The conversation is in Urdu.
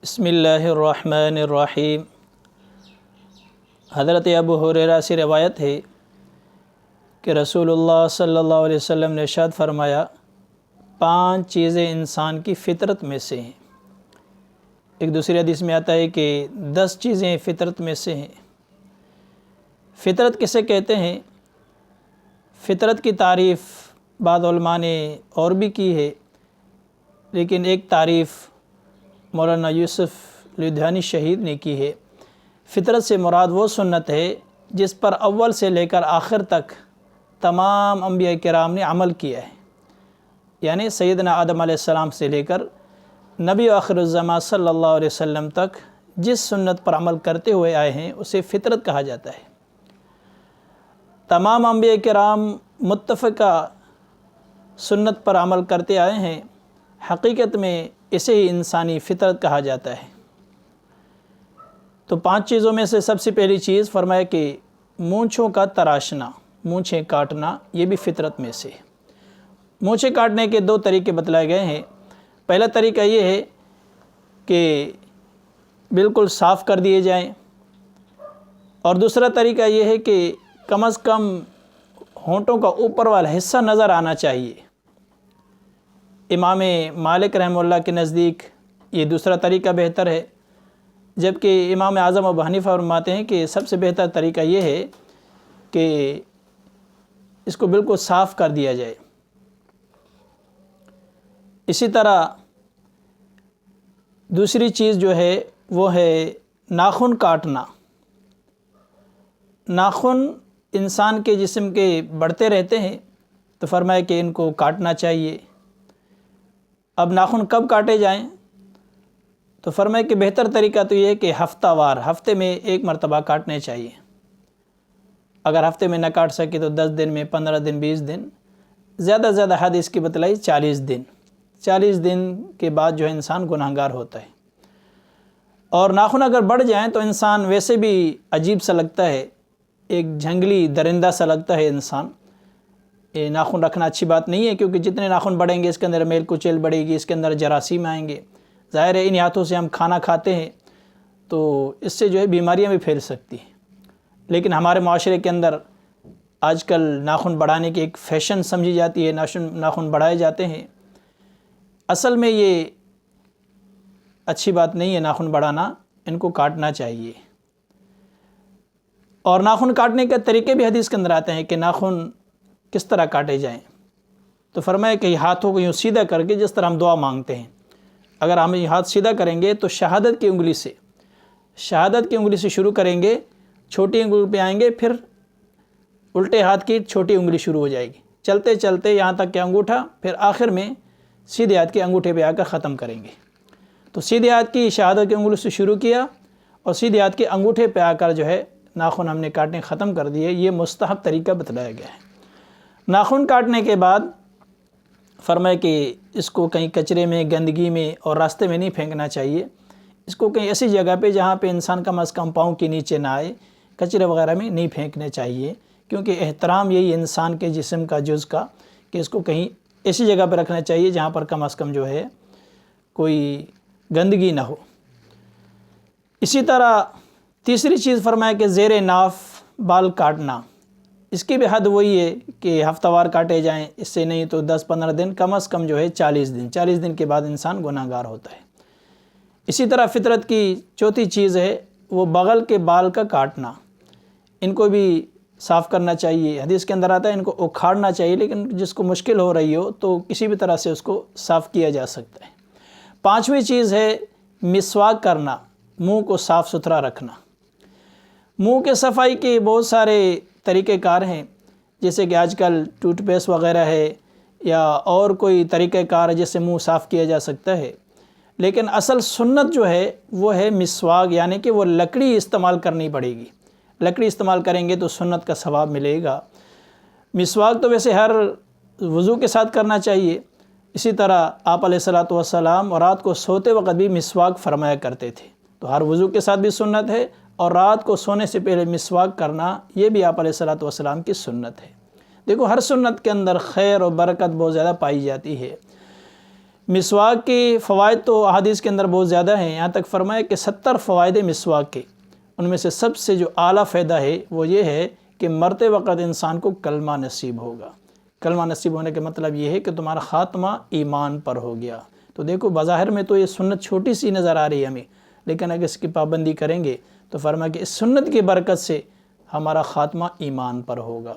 بسم اللہ الرحمن الرحیم۔ حضرت ابو ہریرہ سے روایت ہے کہ رسول اللہ صلی اللہ علیہ وسلم نے ارشاد فرمایا 5 چیزیں انسان کی فطرت میں سے ہیں۔ ایک دوسری حدیث میں آتا ہے کہ 10 چیزیں فطرت میں سے ہیں۔ فطرت کسے کہتے ہیں؟ فطرت کی تعریف بعض علماء نے اور بھی کی ہے، لیکن ایک تعریف مولانا یوسف لدھیانی شہید نے کی ہے۔ فطرت سے مراد وہ سنت ہے جس پر اول سے لے کر آخر تک تمام انبیاء کرام نے عمل کیا ہے، یعنی سیدنا آدم علیہ السلام سے لے کر نبی آخر الزمان صلی اللہ علیہ وسلم تک جس سنت پر عمل کرتے ہوئے آئے ہیں اسے فطرت کہا جاتا ہے۔ تمام انبیاء کرام متفقہ سنت پر عمل کرتے آئے ہیں، حقیقت میں اسے ہی انسانی فطرت کہا جاتا ہے۔ تو 5 چیزوں میں سے سب سے پہلی چیز فرمایا کہ مونچھوں کا تراشنا، مونچھیں کاٹنا، یہ بھی فطرت میں سے ہے۔ مونچھیں کاٹنے کے 2 طریقے بتلائے گئے ہیں۔ پہلا طریقہ یہ ہے کہ بالکل صاف کر دیے جائیں، اور دوسرا طریقہ یہ ہے کہ کم از کم ہونٹوں کا اوپر والا حصہ نظر آنا چاہیے۔ امام مالک رحمہ اللہ کے نزدیک یہ دوسرا طریقہ بہتر ہے، جبکہ امام اعظم ابو حنیفہ فرماتے ہیں کہ سب سے بہتر طریقہ یہ ہے کہ اس کو بالکل صاف کر دیا جائے۔ اسی طرح دوسری چیز جو ہے وہ ہے ناخن کاٹنا۔ ناخن انسان کے جسم کے بڑھتے رہتے ہیں، تو فرمایا کہ ان کو کاٹنا چاہیے۔ اب ناخن کب کاٹے جائیں؟ تو فرمایا کہ بہتر طریقہ تو یہ ہے کہ ہفتہ وار، ہفتے میں 1 مرتبہ کاٹنے چاہیے۔ اگر ہفتے میں نہ کاٹ سکے تو 10 دن میں، 15 دن، 20 دن، زیادہ زیادہ حد اس کی بتلائی 40 دن۔ 40 دن کے بعد جو ہے انسان گناہگار ہوتا ہے۔ اور ناخن اگر بڑھ جائیں تو انسان ویسے بھی عجیب سا لگتا ہے، ایک جھنگلی درندہ سا لگتا ہے انسان۔ یہ ناخن رکھنا اچھی بات نہیں ہے، کیونکہ جتنے ناخن بڑھیں گے اس کے اندر میل کچیل بڑھے گی، اس کے اندر جراثیم آئیں گے۔ ظاہر ہے ان ہاتھوں سے ہم کھانا کھاتے ہیں تو اس سے جو ہے بیماریاں بھی پھیل سکتی ہیں۔ لیکن ہمارے معاشرے کے اندر آج کل ناخن بڑھانے کی ایک فیشن سمجھی جاتی ہے، ناخن بڑھائے جاتے ہیں۔ اصل میں یہ اچھی بات نہیں ہے ناخن بڑھانا، ان کو کاٹنا چاہیے۔ اور ناخن کاٹنے کے طریقے بھی حدیث کے اندر آتے ہیں کہ ناخن کس طرح کاٹے جائیں۔ تو فرمایا کہ ہاتھوں کو یوں سیدھا کر کے جس طرح ہم دعا مانگتے ہیں، اگر ہم یہ ہاتھ سیدھا کریں گے تو شہادت کی انگلی سے شروع کریں گے، چھوٹی انگلی پہ آئیں گے، پھر الٹے ہاتھ کی چھوٹی انگلی شروع ہو جائے گی، چلتے چلتے یہاں تک کہ انگوٹھا، پھر آخر میں سیدھے ہاتھ کے انگوٹھے پہ آ کر ختم کریں گے۔ تو سیدھے ہاتھ کی شہادت کی انگلی سے شروع کیا اور سیدھے ہاتھ کے انگوٹھے پہ آ کر جو ہے ناخن ہم نے کاٹنے ختم کر دیے۔ یہ مستحب طریقہ بتلایا گیا ہے۔ ناخن کاٹنے کے بعد فرمایا کہ اس کو کہیں کچرے میں، گندگی میں اور راستے میں نہیں پھینکنا چاہیے۔ اس کو کہیں ایسی جگہ پہ جہاں پہ انسان کم از کم پاؤں کے نیچے نہ آئے، کچرے وغیرہ میں نہیں پھینکنے چاہیے، کیونکہ احترام یہی انسان کے جسم کا جز کا کہ اس کو کہیں ایسی جگہ پہ رکھنا چاہیے جہاں پر کم از کم جو ہے کوئی گندگی نہ ہو۔ اسی طرح تیسری چیز فرمایا کہ زیر ناف بال کاٹنا۔ اس کی بھی حد وہی ہے کہ ہفتہ وار کاٹے جائیں، اس سے نہیں تو 10-15 دن، کم از کم جو ہے 40 دن۔ 40 دن کے بعد انسان گناہگار ہوتا ہے۔ اسی طرح فطرت کی چوتھی چیز ہے وہ بغل کے بال کا کاٹنا۔ ان کو بھی صاف کرنا چاہیے۔ حدیث کے اندر آتا ہے ان کو اکھاڑنا چاہیے، لیکن جس کو مشکل ہو رہی ہو تو کسی بھی طرح سے اس کو صاف کیا جا سکتا ہے۔ 5ویں چیز ہے مسواک کرنا، منہ کو صاف ستھرا رکھنا۔ منہ کے صفائی کے بہت سارے طریقہ کار ہیں، جیسے کہ آج کل ٹوتھ پیسٹ وغیرہ ہے یا اور کوئی طریقہ کار ہے جس سے منہ صاف کیا جا سکتا ہے، لیکن اصل سنت جو ہے وہ ہے مسواک، یعنی کہ وہ لکڑی استعمال کرنی پڑے گی۔ لکڑی استعمال کریں گے تو سنت کا ثواب ملے گا۔ مسواک تو ویسے ہر وضو کے ساتھ کرنا چاہیے۔ اسی طرح آپ علیہ الصلوۃ والسلام رات کو سوتے وقت بھی مسواک فرمایا کرتے تھے، تو ہر وضو کے ساتھ بھی سنت ہے، اور رات کو سونے سے پہلے مسواک کرنا یہ بھی آپ علیہ الصلوۃ والسلام کی سنت ہے۔ دیکھو ہر سنت کے اندر خیر اور برکت بہت زیادہ پائی جاتی ہے۔ مسواک کے فوائد تو احادیث کے اندر بہت زیادہ ہیں، یہاں تک فرمایا کہ 70 فوائد مسواک کے، ان میں سے سب سے جو اعلیٰ فائدہ ہے وہ یہ ہے کہ مرتے وقت انسان کو کلمہ نصیب ہوگا۔ کلمہ نصیب ہونے کا مطلب یہ ہے کہ تمہارا خاتمہ ایمان پر ہو گیا۔ تو دیکھو بظاہر میں تو یہ سنت چھوٹی سی نظر آ رہی ہے ہمیں، لیکن اگر اس کی پابندی کریں گے تو فرمایا کہ اس سنت کی برکت سے ہمارا خاتمہ ایمان پر ہوگا۔